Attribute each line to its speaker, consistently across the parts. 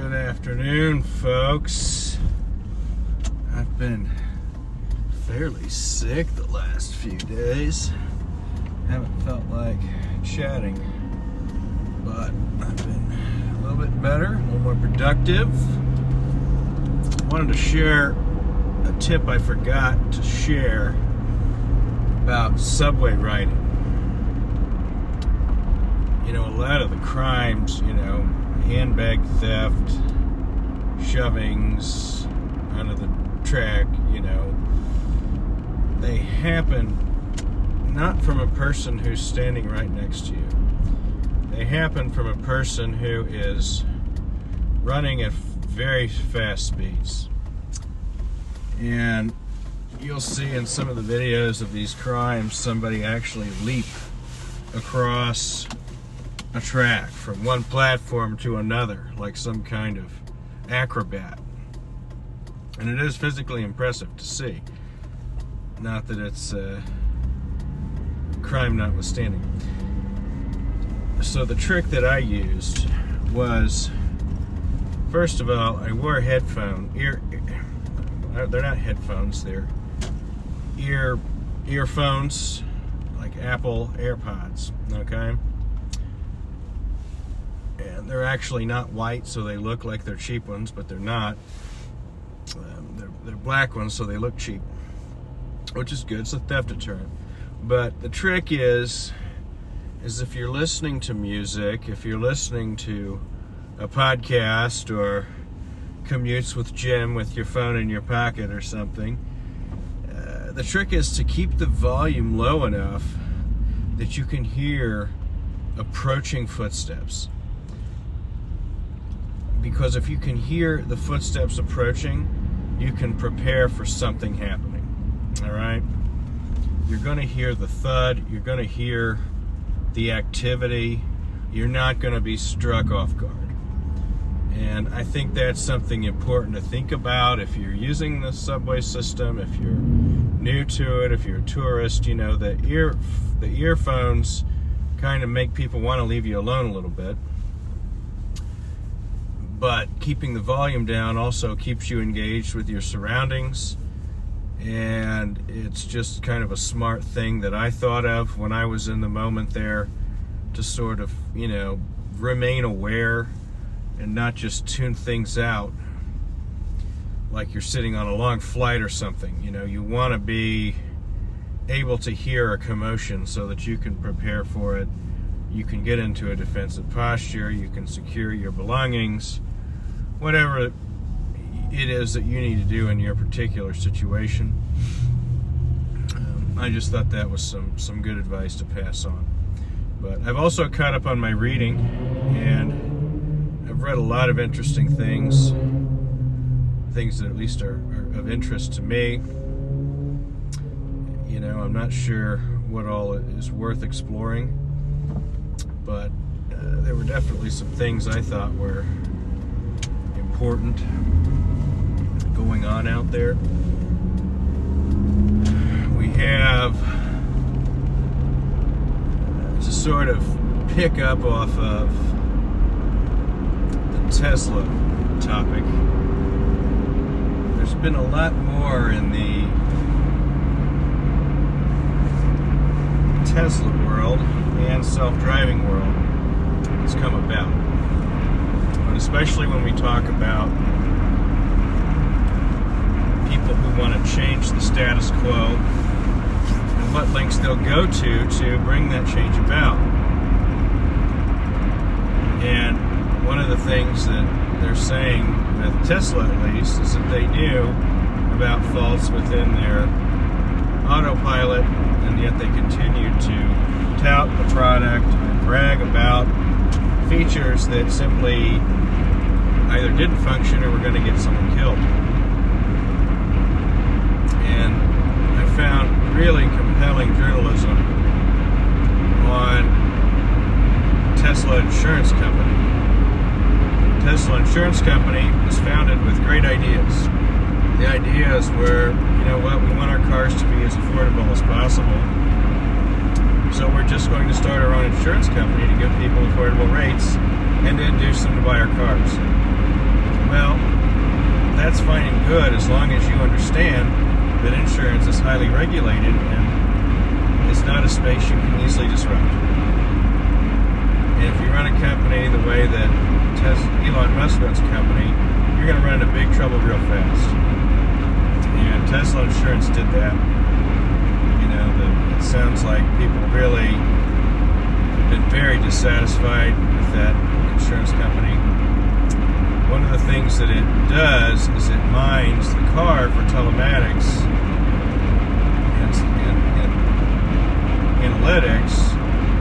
Speaker 1: Good afternoon, folks. I've been fairly sick the last few days. Haven't felt like chatting, but I've been a little bit better, a little more productive. Wanted to share a tip I forgot to share about subway riding. You know, a lot of the crimes, handbag theft, shovings onto the track, they happen not from a person who's standing right next to you. They happen from a person who is running at very fast speeds. And you'll see in some of the videos of these crimes, somebody actually leap across a track from one platform to another like some kind of acrobat. And it is physically impressive to see. Not that it's crime notwithstanding. So the trick that I used was, first of all, I wore they're not headphones, they're earphones, like Apple AirPods, okay? And they're actually not white, so they look like they're cheap ones, but they're not. They're black ones, so they look cheap, which is good. It's a theft deterrent. But the trick is if you're listening to music, if you're listening to a podcast or commutes with Jim with your phone in your pocket or something, the trick is to keep the volume low enough that you can hear approaching footsteps. Because if you can hear the footsteps approaching, you can prepare for something happening. All right? You're going to hear the thud. You're going to hear the activity. You're not going to be struck off guard. And I think that's something important to think about if you're using the subway system, if you're new to it, if you're a tourist. The earphones kind of make people want to leave you alone a little bit. But keeping the volume down also keeps you engaged with your surroundings. And it's just kind of a smart thing that I thought of when I was in the moment there, to sort of, remain aware and not just tune things out like you're sitting on a long flight or something. You want to be able to hear a commotion so that you can prepare for it. You can get into a defensive posture. You can secure your belongings. Whatever it is that you need to do in your particular situation. I just thought that was some good advice to pass on. But I've also caught up on my reading, and I've read a lot of interesting things that at least are of interest to me. I'm not sure what all is worth exploring, but there were definitely some things I thought were important going on out there. We have, to sort of pick up off of the Tesla topic, there's been a lot more in the Tesla world and self-driving world that's come about. But especially when we talk about people who want to change the status quo and what lengths they'll go to bring that change about. And one of the things that they're saying, with Tesla at least, is that they knew about faults within their autopilot, and yet they continue to tout the product and brag about features that simply either didn't function or were going to get someone killed. And I found really compelling journalism on Tesla Insurance Company. Tesla Insurance Company was founded with great ideas. The ideas were, we want our cars to be as affordable as possible. So we're just going to start our own insurance company to give people affordable rates and to induce them to buy our cars. Well, that's fine and good as long as you understand that insurance is highly regulated and it's not a space you can easily disrupt. And if you run a company the way that Elon Musk runs a company, you're going to run into big trouble real fast. And Tesla Insurance did that. It sounds like people really have been very dissatisfied with that insurance company. One of the things that it does is it mines the car for telematics and analytics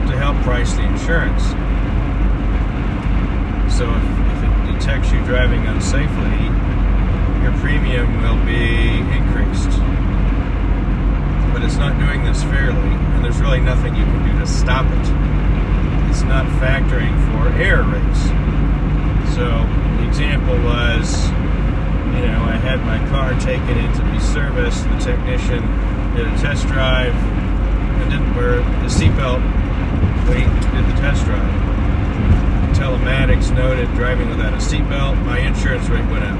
Speaker 1: to help price the insurance. So if it detects you driving unsafely, your premium will be increased. But it's not doing this fairly, and there's really nothing you can do to stop it. It's not factoring for error rates. So the example was, I had my car taken in to be serviced. The technician did a test drive and didn't wear the seatbelt when he did the test drive. Telematics noted driving without a seatbelt. My insurance rate went up.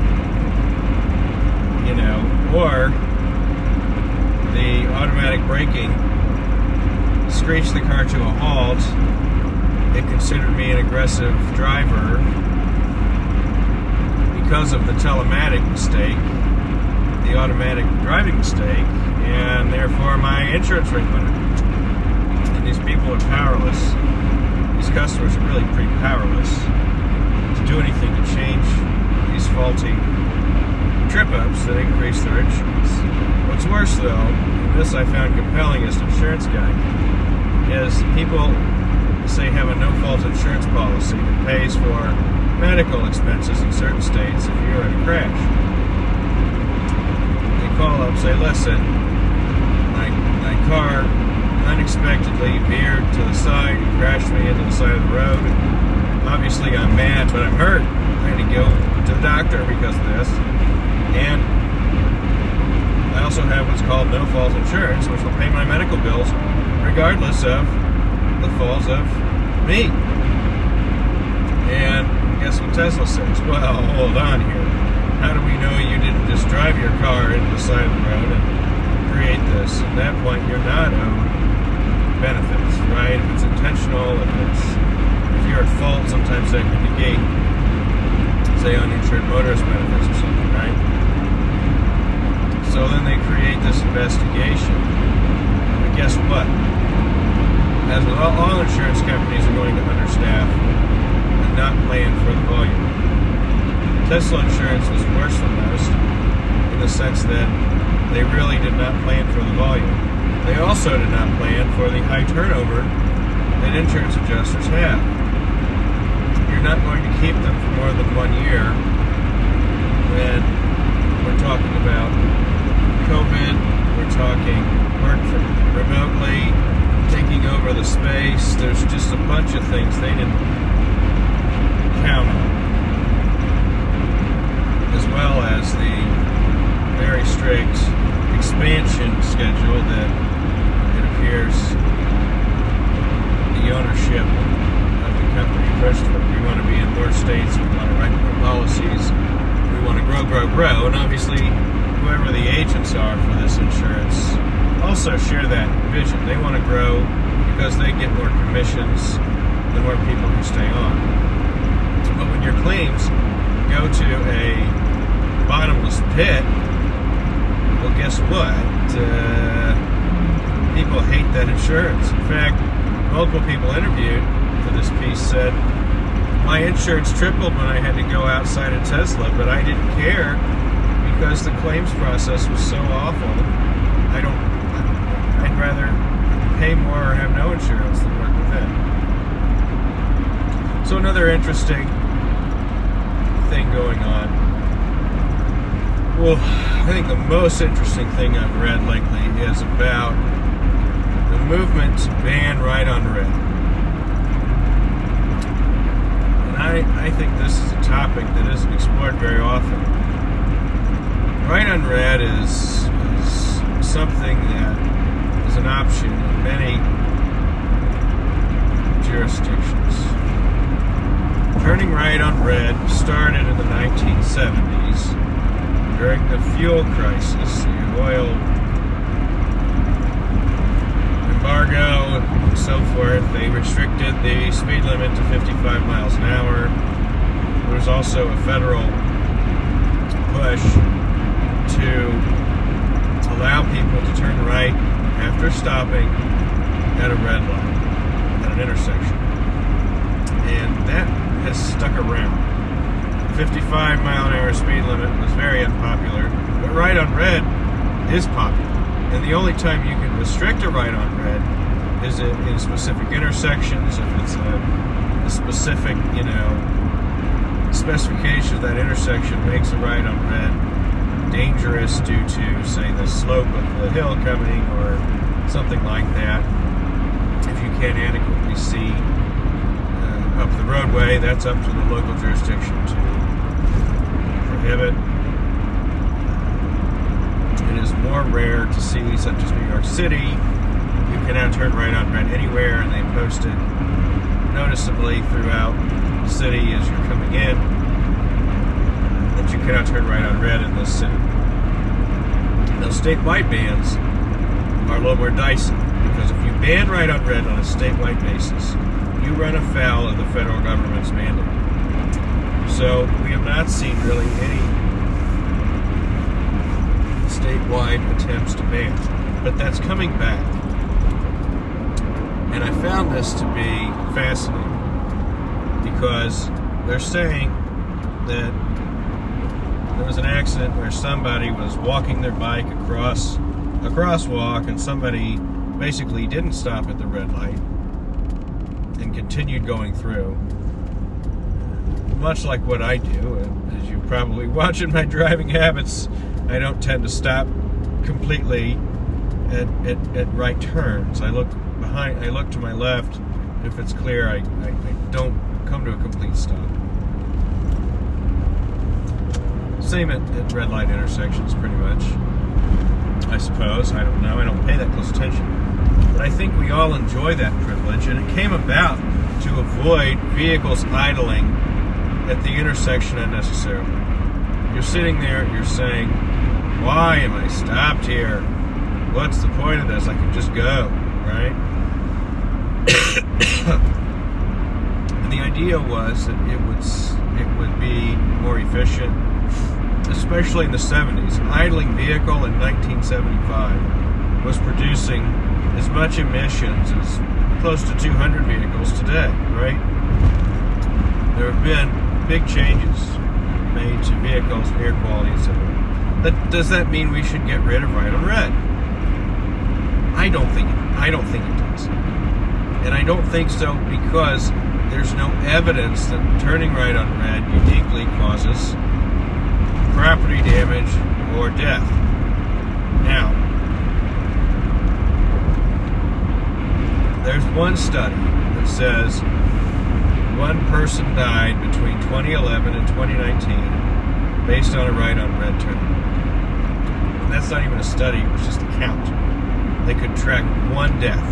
Speaker 1: Or the automatic braking screeched the car to a halt. It considered me an aggressive driver because of the telematic mistake, the automatic driving mistake, and therefore my insurance rate went up. And these people are powerless. These customers are really pretty powerless to do anything to change these faulty trip-ups that increase their insurance. What's worse, though, and this I found compelling as an insurance guy, is people say have a no-fault insurance policy that pays for medical expenses in certain states if you're in a crash. They call up and say, listen, my car unexpectedly veered to the side and crashed me into the side of the road. Obviously, I'm mad, but I'm hurt. I had to go to the doctor because of this. And I also have what's called no-fault insurance, which will pay my medical bills regardless of the faults of me. And guess what Tesla says? Well, hold on here. How do we know you didn't just drive your car into the side of the road and create this? At that point, you're not owed benefits, right? If it's intentional, if you're at fault, sometimes that can negate, say, uninsured motorist benefits or something, right? So then they create this investigation. But guess what? As with all insurance companies are going to understaff and not plan for the volume. Tesla Insurance was worse than most in the sense that they really did not plan for the volume. They also did not plan for the high turnover that insurance adjusters have. You're not going to keep them for more than 1 year when we're talking about COVID, we're talking work from remotely, taking over the space. There's just a bunch of things they didn't count on, as well as the very strict expansion schedule that it appears the ownership of the company pushed for. We want to be in more states, we want to write more policies, we want to grow, and obviously whoever the agents are for this insurance also share that vision. They want to grow because they get more commissions, the more people who stay on. But when your claims go to a bottomless pit, well, guess what? People hate that insurance. In fact, multiple people interviewed for this piece said, my insurance tripled when I had to go outside of Tesla, but I didn't care because the claims process was so awful. I'd rather pay more or have no insurance than work with them. So another interesting thing going on. Well, I think the most interesting thing I've read lately is about the movement to ban Ride on Red. And I think this is a topic that isn't explored very often. Ride on Red is something that is an option in many jurisdictions. turning right on red started in the 1970s during the fuel crisis, the oil embargo and so forth. They restricted the speed limit to 55 miles an hour. There was also a federal push to allow people to turn right after stopping at a red light at an intersection. And that has stuck around. 55 mile an hour speed limit was very unpopular, but right on red is popular. And the only time you can restrict a right on red is in specific intersections, if it's a specific, specification of that intersection makes a right on red dangerous due to, say, the slope of the hill coming or something like that. If you can't adequately see up the roadway, that's up to the local jurisdiction to prohibit. It is more rare to see, such as New York City. You can now turn right on red anywhere, and they post it noticeably throughout the city as you're coming in that you cannot turn right on red in this city. Now, statewide bans are a little more dicey, because if you ban right on red on a statewide basis, you run afoul of the federal government's mandate. So we have not seen really any statewide attempts to ban, but that's coming back. And I found this to be fascinating because they're saying that there was an accident where somebody was walking their bike across a crosswalk and somebody basically didn't stop at the red light and continued going through. Much like what I do, and as you probably watch in my driving habits, I don't tend to stop completely at right turns. I look behind, I look to my left. If it's clear, I don't come to a complete stop. Same at red light intersections, pretty much. I suppose. I don't know. I don't pay that close attention. But I think we all enjoy that privilege, and it came about to avoid vehicles idling at the intersection unnecessarily. You're sitting there, you're saying, why am I stopped here? What's the point of this? I can just go, right? And the idea was that it would be more efficient, especially in the 70s. An idling vehicle in 1975 was producing as much emissions as close to 200 vehicles today, right? There have been big changes made to vehicles, air quality, etc. Does that mean we should get rid of right on red? I don't think it does. And I don't think so because there's no evidence that turning right on red uniquely causes property damage or death. Now, there's one study that says one person died between 2011 and 2019 based on a right on red turn. And that's not even a study, it was just a count. They could track one death,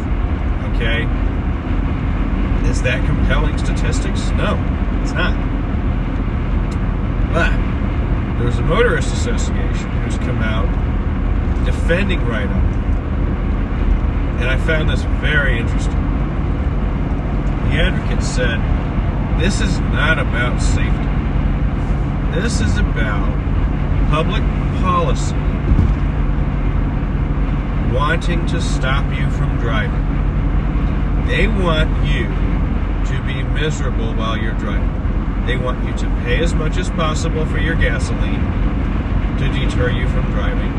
Speaker 1: okay? Is that compelling statistics? No, it's not. But there's a motorist association who's come out defending right on. And I found this very interesting. The advocate said, this is not about safety. This is about public policy wanting to stop you from driving. They want you to be miserable while you're driving. They want you to pay as much as possible for your gasoline to deter you from driving.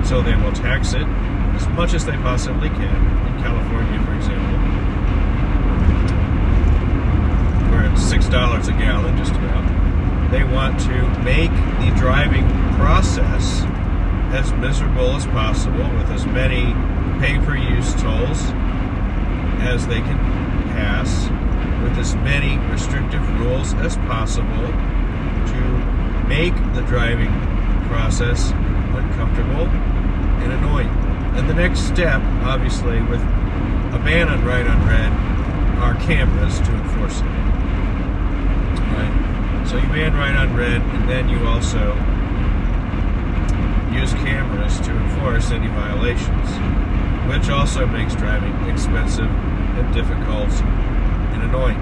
Speaker 1: So they will tax it as much as they possibly can. In California, for example, where it's $6 a gallon, just about. They want to make the driving process as miserable as possible with as many pay-per-use tolls as they can pass, with as many restrictive rules as possible to make the driving process uncomfortable and annoying. And the next step, obviously, with a ban on right on red, are cameras to enforce it. ran right on red, and then you also use cameras to enforce any violations, which also makes driving expensive and difficult and annoying.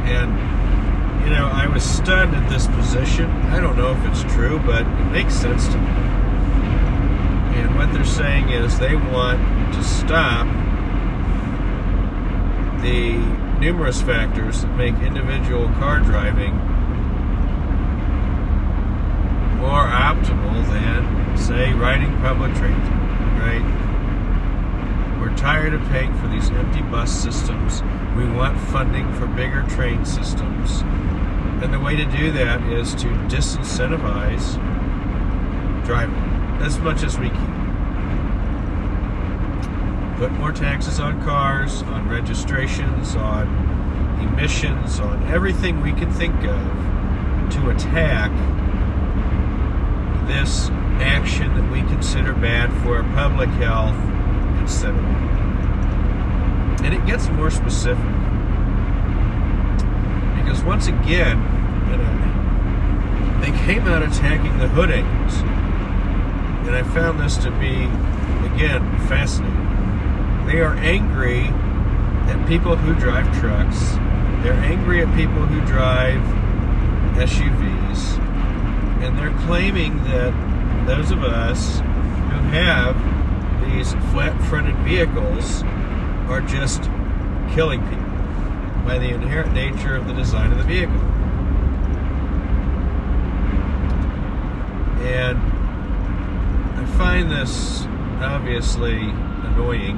Speaker 1: And, you know, I was stunned at this position. I don't know if it's true, but it makes sense to me. And what they're saying is they want to stop the numerous factors that make individual car driving more optimal than, say, riding public transit, right? We're tired of paying for these empty bus systems. We want funding for bigger train systems. And the way to do that is to disincentivize driving as much as we can. Put more taxes on cars, on registrations, on emissions, on everything we can think of to attack this action that we consider bad for public health, etc. And it gets more specific. Because once again, they came out attacking the hoodings. And I found this to be, again, fascinating. They are angry at people who drive trucks. They're angry at people who drive SUVs. And they're claiming that those of us who have these flat-fronted vehicles are just killing people by the inherent nature of the design of the vehicle. And I find this obviously annoying,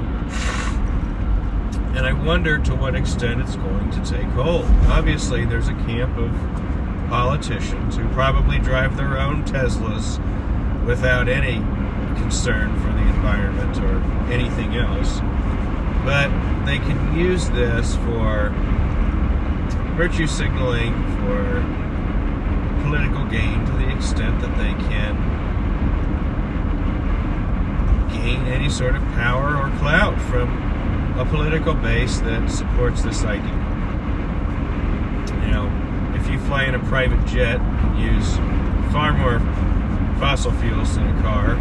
Speaker 1: and I wonder to what extent it's going to take hold. Obviously, there's a camp of politicians who probably drive their own Teslas without any concern for the environment or anything else, but they can use this for virtue signaling, for political gain, to the extent that they can gain any sort of power or clout from a political base that supports this idea. You know, if you fly in a private jet and use far more fossil fuels than a car,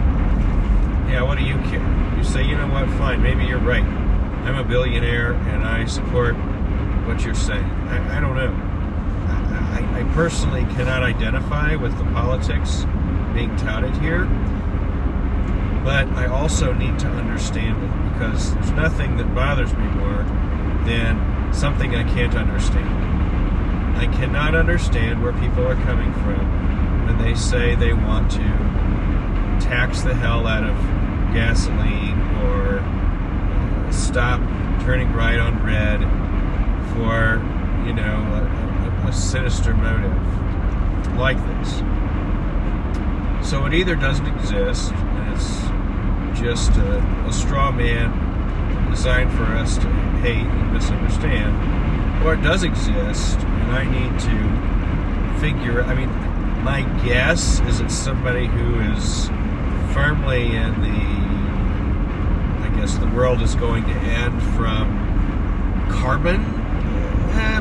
Speaker 1: yeah, what do you care? You say, you know what, fine, maybe you're right. I'm a billionaire and I support what you're saying. I don't know. I personally cannot identify with the politics being touted here, but I also need to understand it, because there's nothing that bothers me more than something I can't understand. I cannot understand where people are coming from when they say they want to tax the hell out of gasoline or stop turning right on red for, you know, a sinister motive like this. So it either doesn't exist, and it's just a straw man designed for us to hate and misunderstand, or it does exist, and I need to figure, I mean, my guess is it's somebody who is firmly in the, I guess the world is going to end from carbon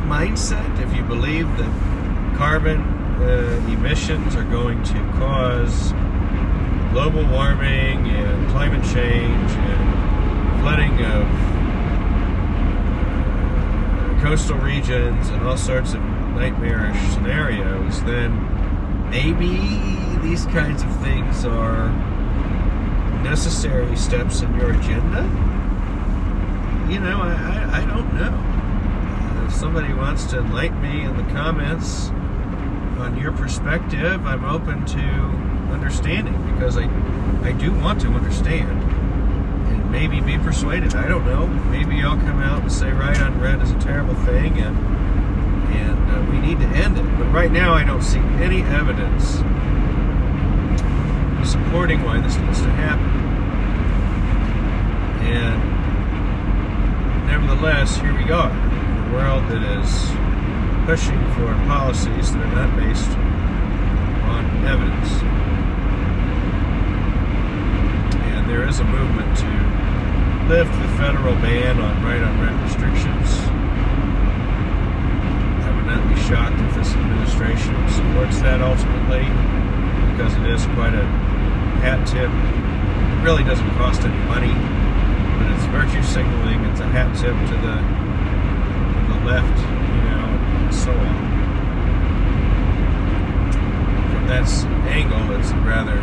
Speaker 1: mindset, if you believe that carbon emissions are going to cause global warming and climate change and flooding of coastal regions and all sorts of nightmarish scenarios, then maybe these kinds of things are necessary steps in your agenda. You know, I don't know. If somebody wants to enlighten me in the comments on your perspective, I'm open to understanding, because I do want to understand and maybe be persuaded. I don't know. Maybe I'll come out and say right on red is a terrible thing and we need to end it. But right now I don't see any evidence supporting why this needs to happen. And nevertheless, here we are, in a world that is pushing for policies that are not based on evidence. And there is a movement to lift the federal ban on right-on-red restrictions. I would not be shocked if this administration supports that ultimately, because it is quite a hat tip. It really doesn't cost any money, but it's virtue signaling. It's a hat tip to the left, and so on. From that angle, it's a rather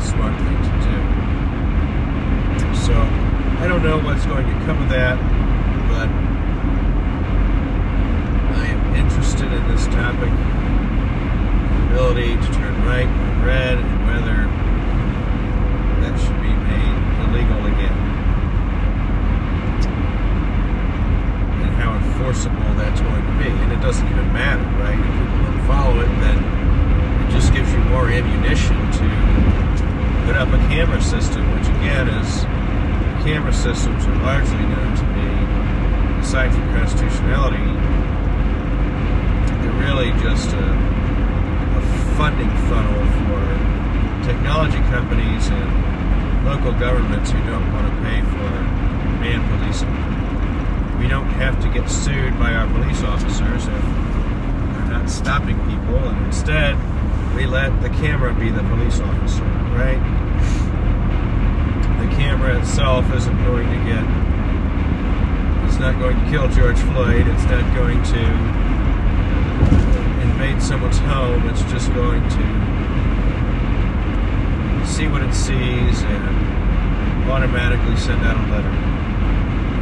Speaker 1: smart thing to do. So I don't know what's going to come of that, but I am interested in this topic, the ability to turn right or red, and whether that should be made illegal again, and how enforceable that's going to be. And it doesn't even matter, right? If people don't follow it, then it just gives you more ammunition to put up a camera system, which again is, camera systems are largely known to be, aside from constitutionality, they're really just a funding funnel for technology companies and local governments who don't want to pay for man policing. We don't have to get sued by our police officers if they're not stopping people, and instead we let the camera be the police officer, right? The camera itself isn't going to it's not going to kill George Floyd, it's not going to invade someone's home, it's just going to see what it sees and automatically send out a letter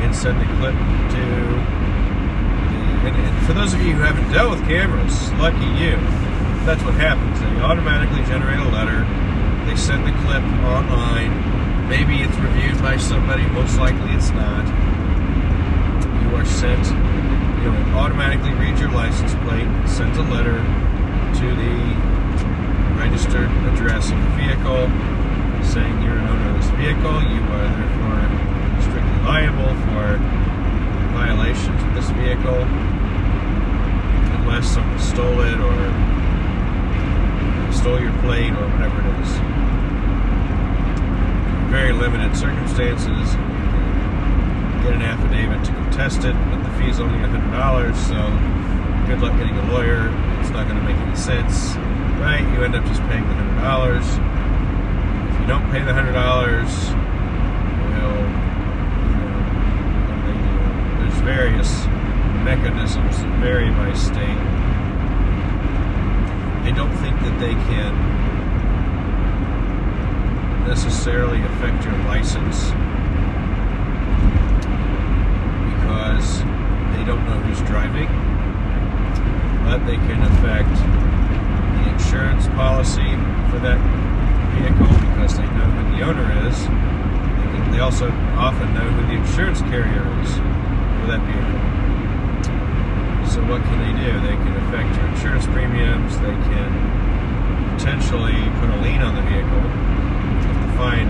Speaker 1: and send a clip to and for those of you who haven't dealt with cameras, lucky you. That's what happens. They automatically generate a letter, they send the clip online, maybe it's reviewed by somebody, most likely it's not. You are sent, it automatically reads your license plate, sends a letter to the registered address of the vehicle saying you're an owner of this vehicle, you are therefore strictly liable for violations of this vehicle unless someone stole it or stole your plate or whatever it is. In very limited circumstances, you can get an affidavit to contest it, but the fee is only $100, so good luck getting a lawyer. It's not going to make any sense, right? You end up just paying the $100. If you don't pay the $100, what do they do? There's various mechanisms that vary by state. I don't think that they can necessarily affect your license because they don't know who's driving, but they can affect the insurance policy for that vehicle because they know who the owner is. They also often know who the insurance carrier is for that vehicle. So what can they do? They can affect your insurance premiums. They can potentially put a lien on the vehicle if the fine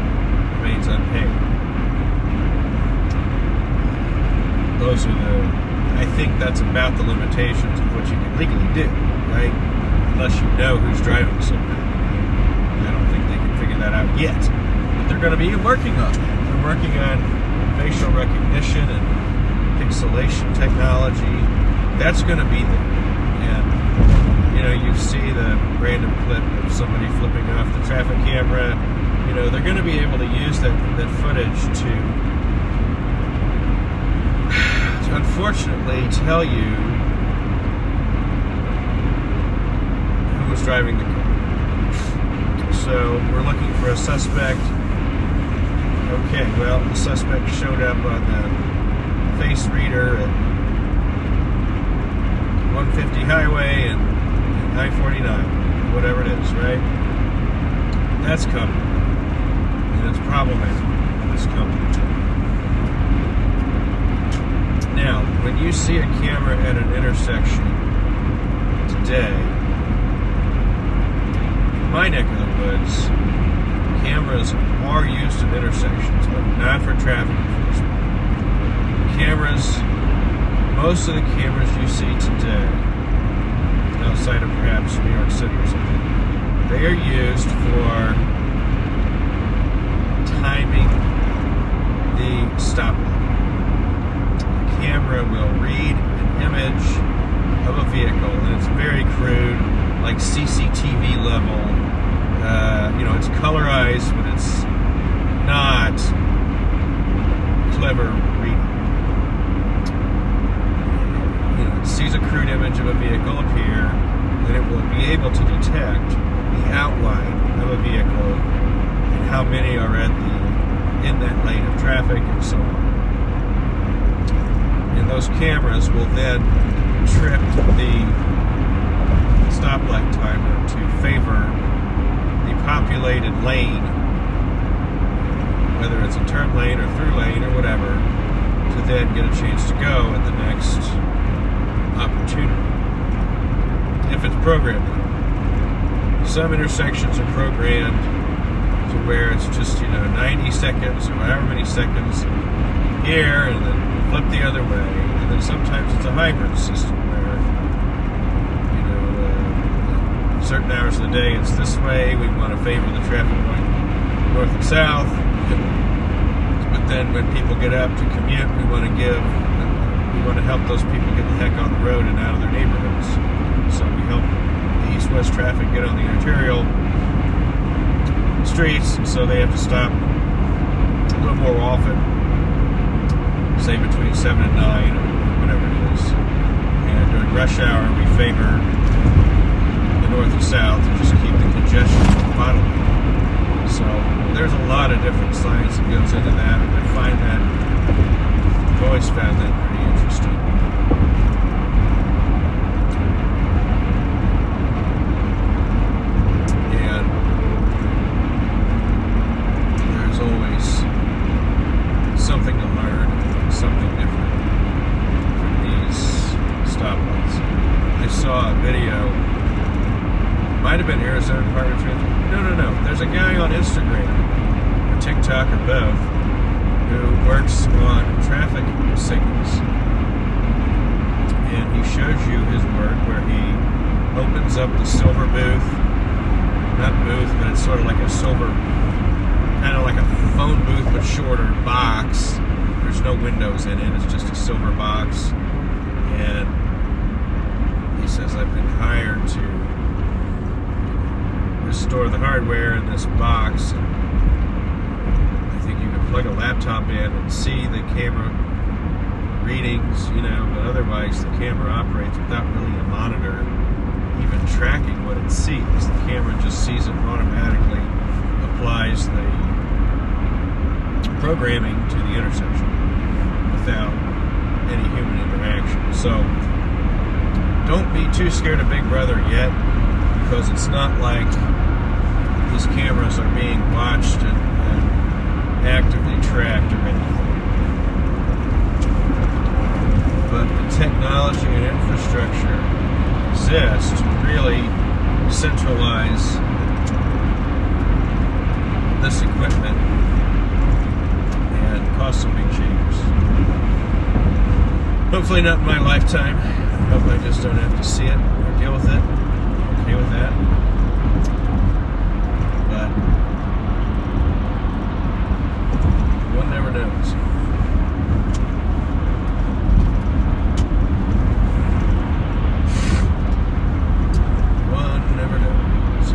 Speaker 1: remains unpaid. I think that's about the limitations of what you can legally do, right? Unless you know who's driving somehow. I don't think they can figure that out yet. But they're going to be working on that. They're working on facial recognition and pixelation technology. That's going to be there. And, you see the random clip of somebody flipping off the traffic camera. They're going to be able to use that footage to unfortunately tell you who was driving the car. So we're looking for a suspect. Okay, well, the suspect showed up on the face reader at 150 highway and I-49, whatever it is, right? That's coming. And it's problematic. It's coming. Now, when you see a camera at an intersection today, in my neck of the woods, cameras are used at intersections, but not for traffic enforcement. Most of the cameras you see today, outside of perhaps New York City or something, they are used for timing the stoplight. The camera will read an image of a vehicle, and it's very crude, like CCTV level. It's colorized, but it's not clever reading. It sees a crude image of a vehicle appear, and it will be able to detect the outline of a vehicle and how many are in that lane of traffic and so on. And those cameras will then trip the stoplight timer to favor the populated lane, whether it's a turn lane or through lane or whatever, to then get a chance to go at the next opportunity, if it's programmed. Some intersections are programmed to where it's just 90 seconds or however many seconds here, and then flip the other way. And then sometimes it's a hybrid system where certain hours of the day it's this way. We want to favor the traffic going north and south, but then when people get up to commute, we want to help those people get the heck on the road and out of their neighborhoods. So we help the east-west traffic get on the arterial streets, so they have to stop a little more often, say between 7 and 9 or whatever it is. And during rush hour, we favor the north and south and just keep the congestion bottled. So there's a lot of different science that goes into that, and I find that I've always found that pretty interesting. And there's always something to learn, something different from these stoplights. I saw a video, might have been Arizona Department of Transportation. No. There's a guy on Instagram, or TikTok, or both, who works on traffic signals. And he shows you his work where he opens up the silver booth. Not booth, but it's sort of like a silver, kind of like a phone booth, but shorter box. There's no windows in it. It's just a silver box. And he says, I've been hired to restore the hardware in this box. And I think you can plug a laptop in and see the camera readings, but otherwise the camera operates without really a monitor even tracking what it sees. The camera just sees it automatically, applies the programming to the intersection without any human interaction. So don't be too scared of Big Brother yet, because it's not like these cameras are being watched and actively tracked or anything. But the technology and infrastructure exists to really centralize this equipment and cause some big changes. Hopefully not in my lifetime. I hope I just don't have to see it or deal with it. I'm okay with that. But one never knows. One never knows.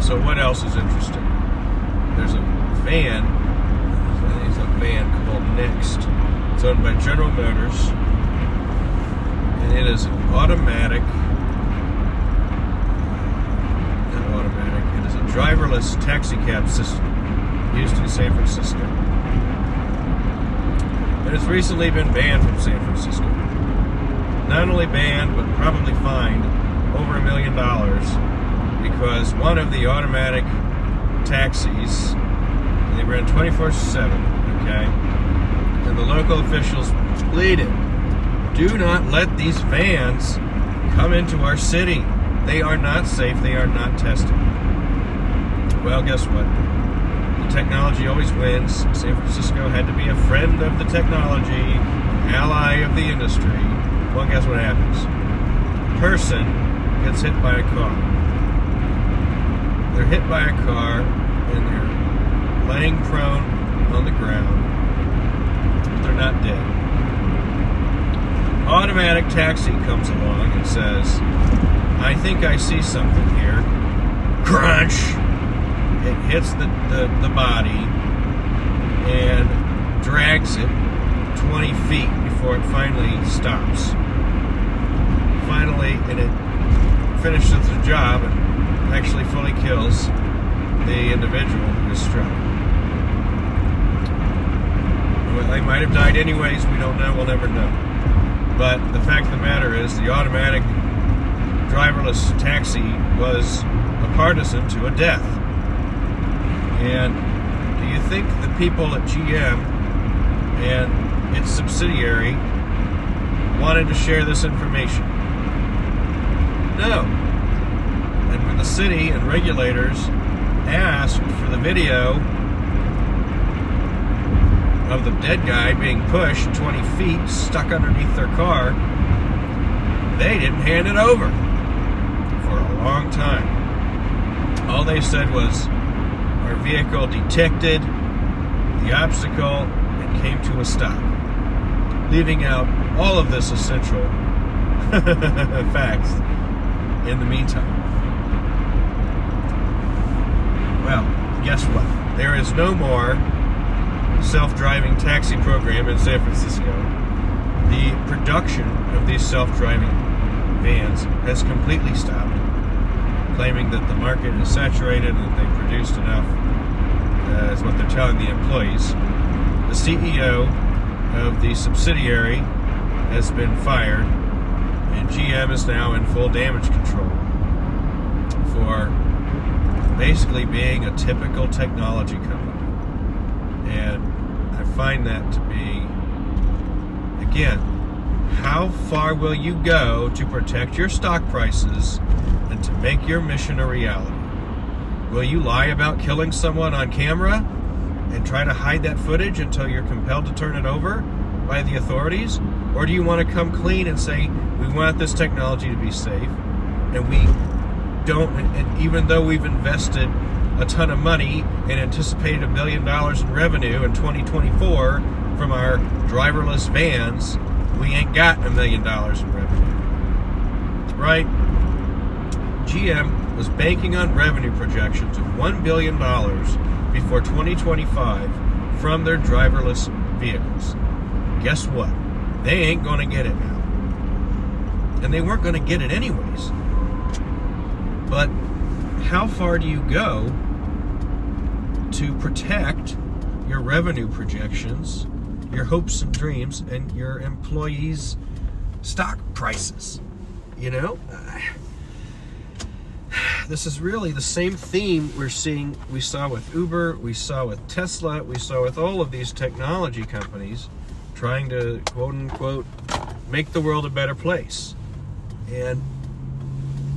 Speaker 1: So what else is interesting? There's a van. It's a van called Next. It's owned by General Motors, and it is an automatic, it is a driverless taxi cab system used in San Francisco. And it's recently been banned from San Francisco. Not only banned, but probably fined over $1 million because one of the automatic taxis, they ran 24/7, okay? And the local officials pleaded, do not let these vans come into our city. They are not safe. They are not tested. Well, guess what? The technology always wins. San Francisco had to be a friend of the technology, ally of the industry. Well, guess what happens? A person gets hit by a car. They're hit by a car and they're laying prone on the ground. They're not dead. Automatic taxi comes along and says, I think I see something here. Crunch! It hits the body and drags it 20 feet before it finally stops. Finally, and it finishes the job and actually fully kills the individual who was struck. Well, they might have died anyways, we don't know, we'll never know. But the fact of the matter is, the automatic driverless taxi was a partisan to a death. And do you think the people at GM and its subsidiary wanted to share this information? No. And when the city and regulators asked for the video of the dead guy being pushed 20 feet, stuck underneath their car, they didn't hand it over for a long time. All they said was, our vehicle detected the obstacle and came to a stop, leaving out all of this essential facts in the meantime. Well, guess what? There is no more self-driving taxi program in San Francisco. The production of these self-driving vans has completely stopped, claiming that the market is saturated and that they've produced enough, is what they're telling the employees. The CEO of the subsidiary has been fired, and GM is now in full damage control for basically being a typical technology company. And I find that to be, again, how far will you go to protect your stock prices and to make your mission a reality? Will you lie about killing someone on camera and try to hide that footage until you're compelled to turn it over by the authorities? Or do you want to come clean and say, we want this technology to be safe, and we don't, and even though we've invested a ton of money and anticipated $1 billion in revenue in 2024 from our driverless vans, we ain't got $1 million in revenue, right? GM was banking on revenue projections of $1 billion before 2025 from their driverless vehicles. Guess what? They ain't going to get it now. And they weren't going to get it anyways. But how far do you go to protect your revenue projections, your hopes and dreams, and your employees' stock prices? You know, this is really the same theme we saw with Uber, we saw with Tesla, we saw with all of these technology companies trying to, quote unquote, make the world a better place. And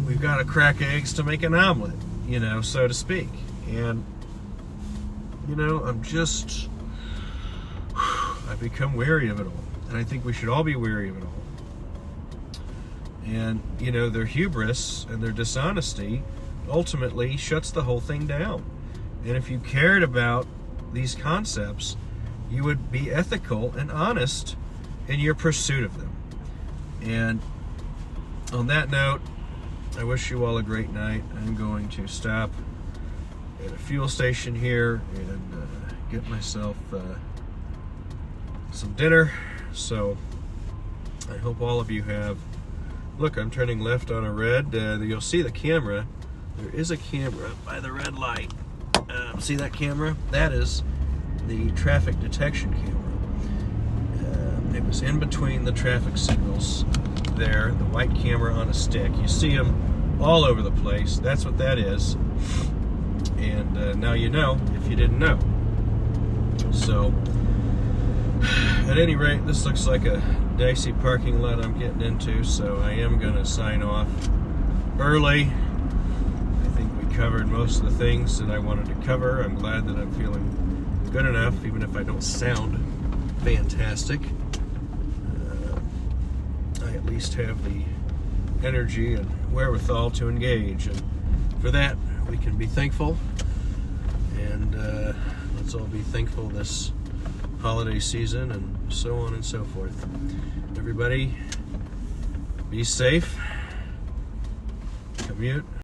Speaker 1: we've got to crack eggs to make an omelet, you know, so to speak. And, you know, I've become wary of it all. And I think we should all be wary of it all. And, you know, their hubris and their dishonesty ultimately shuts the whole thing down. And if you cared about these concepts, you would be ethical and honest in your pursuit of them. And on that note, I wish you all a great night. I'm going to stop at a fuel station here and get myself some dinner. So I hope all of you have. Look, I'm turning left on a red. You'll see the camera. There is a camera by the red light. See that camera? That is the traffic detection camera. It was in between the traffic signals there, the white camera on a stick. You see them all over the place. That's what that is. And now you know if you didn't know. So, at any rate, this looks like a dicey parking lot I'm getting into, so I am going to sign off early. I think we covered most of the things that I wanted to cover. I'm glad that I'm feeling good enough, even if I don't sound fantastic. I at least have the energy and wherewithal to engage, and for that we can be thankful. And let's all be thankful this holiday season, and so on and so forth. Everybody, be safe. Mute.